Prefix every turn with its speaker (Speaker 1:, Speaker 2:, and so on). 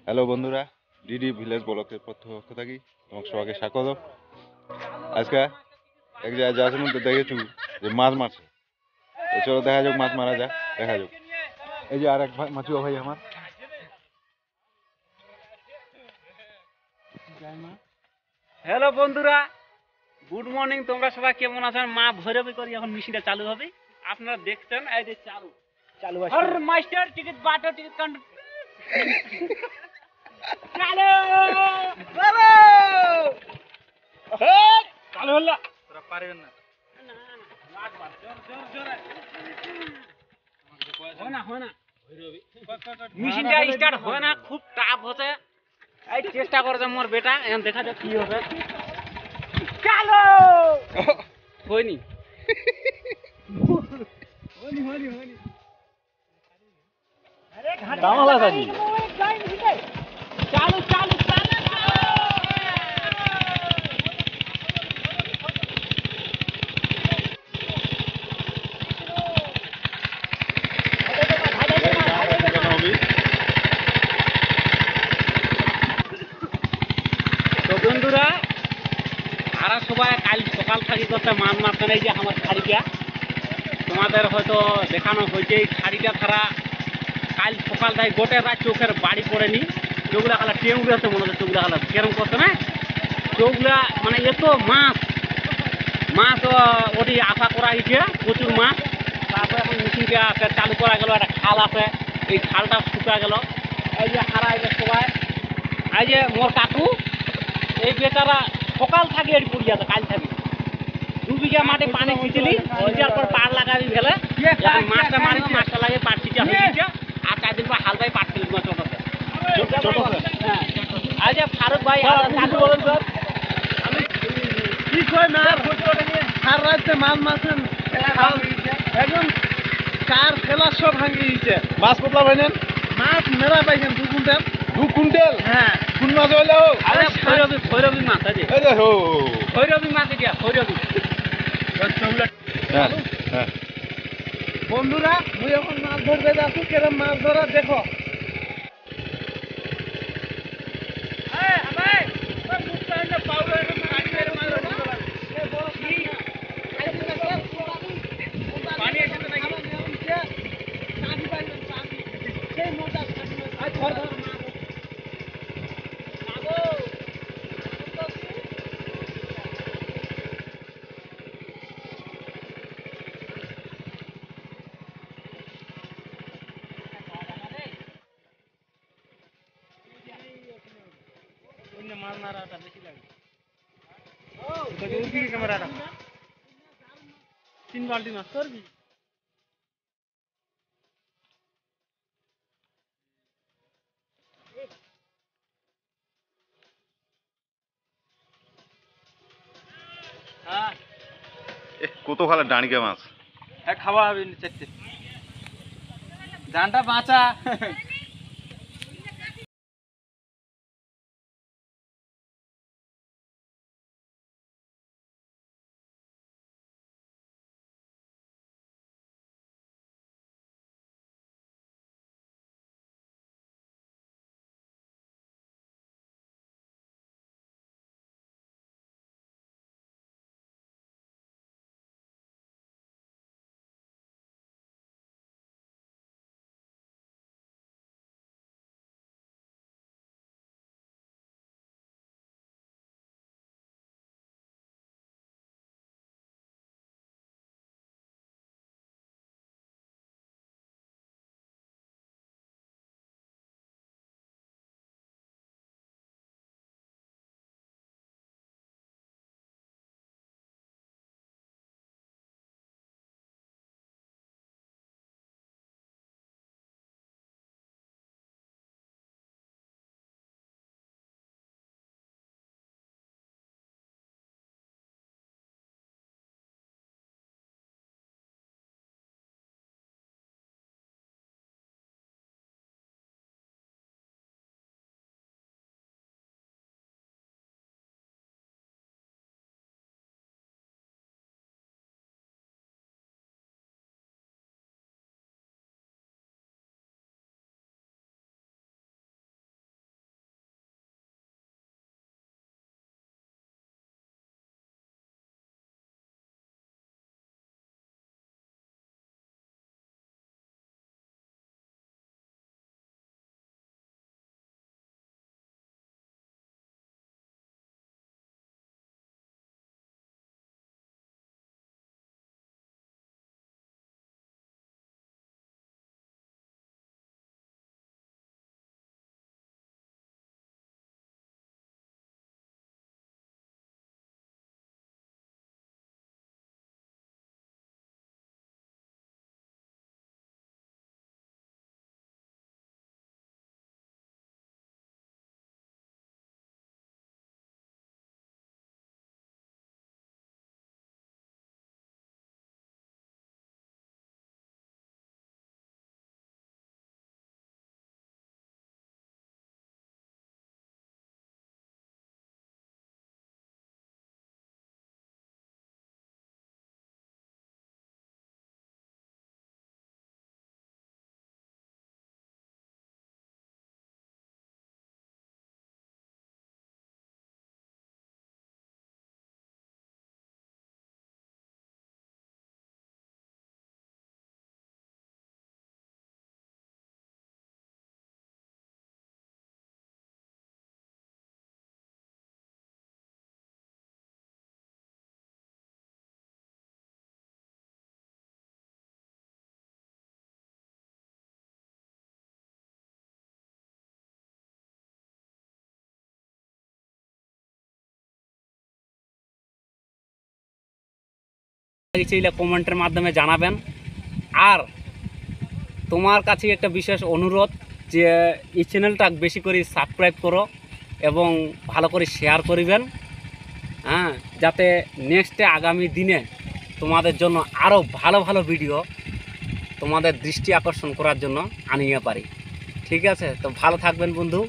Speaker 1: Hello বন্ধুরা, DD village ব্লকের পক্ষ থাকি তোমাকে সবাইকে স্বাগত। আজকে এক জায়গায় যাওয়ার মধ্যে দেখেছি যে মাছ মারছে। তো চলো দেখা যাক, মাছ মারা যাক, দেখা যাক। এই যে আর এক ভাই, মাছুয়া ভাই আমার।
Speaker 2: হ্যালো বন্ধুরা, গুড মর্নিং। তোমরা সবাই কেমন আছেন? মা ভৈরবী করি এখন মেশিনটা চালু হবে। আপনারা দেখছেন এই যে চালু চালু আছে। আর মাস্টার টিকিট বাটো টিকিট কাউন্ট চালু বাবা চালু হলো। তোরা পারবেন না। মেশিনটা স্টার্ট হয় না, খুব টাফ হচ্ছে। এই চেষ্টা করছে মোর বেটা, এখন দেখা যাক কি হবে। চালো হয়নি চালু চালু চালু তো বন্ধুরা, আর সবাই কাল সকাল থাকি করতে মাছ মারতে নেই যে আমার খাড়িটা তোমাদের হয়তো দেখানো হয়েছে। এই খাড়িটা ছাড়া কাল সকালটায় গোটে রাত চোখের বাড়ি পড়েনি। চোখগুলা খালা টেউগুলো আছে, মনে হচ্ছে চোখগুলা খালা কেরম করছে না, চোখগুলা মানে এত মাছ মাছ ওটি আশা করা হয়েছে, প্রচুর মাছ। তারপরে এখন মেশিনটা চালু করা গেল, একটা খাল আছে, এই খালটা শুকা গেল। এই যে হারা এই যে সবাই, এই যে মোর কাকু, এই বেচারা সকাল থাকে এটি পড়ি আছে, কাল থাকে 2 বিঘা মাঠে পানি ছিঁচলি, ছিঁচার পর পার লাগাবি ফেলে এখন মাছটা মারিব, মাছটা লাগে পাট ছিঁচা হয়ে গেছে। আর 4 দিন পর হাল ভাই পাট ফেলে মাছ চটছে। হ্যাঁ, এই যে ফারুক ভাই কাকু বলেন স্যার, আমি কি কই না সার রাতে মাছ মাছেন একদম চার খেলা সব ভাঙি গেছে।
Speaker 1: মাছ কতলা পাইলেন?
Speaker 2: মাছ মেরা পাইছেন 2 কুইন্টাল।
Speaker 1: 2 কুইন্টাল?
Speaker 2: হ্যাঁ,
Speaker 1: কোন মাছ হইলো?
Speaker 2: আরে ভৈরবী মাছ আছে,
Speaker 1: এই দেখো
Speaker 2: ভৈরবী মাছ এটা ভৈরবী।
Speaker 1: হ্যাঁ হ্যাঁ।
Speaker 2: বন্ধুরা, মুই এখন মাছ ধরতে যাচ্ছি, কেরম মাছ ধরা দেখো। মাছ মারাটা বেশি লাগে। ক্যামেরাটা 3 বালতি মাছ করবি। হ্যাঁ,
Speaker 1: কত খালে ডাঁড়িকে মাছ?
Speaker 2: খাওয়া হবে 4টে। জানটা বাঁচা। চাইলে কমেন্টের মাধ্যমে জানাবেন। আর তোমার কাছে একটা বিশেষ অনুরোধ যে এই চ্যানেলটা বেশি করে সাবস্ক্রাইব করো এবং ভালো করে শেয়ার করিবেন, হ্যাঁ, যাতে নেক্সটে আগামী দিনে তোমাদের জন্য আরও ভালো ভালো ভিডিও তোমাদের দৃষ্টি আকর্ষণ করার জন্য আনিয়ে পারি। ঠিক আছে, তো ভালো থাকবেন বন্ধু।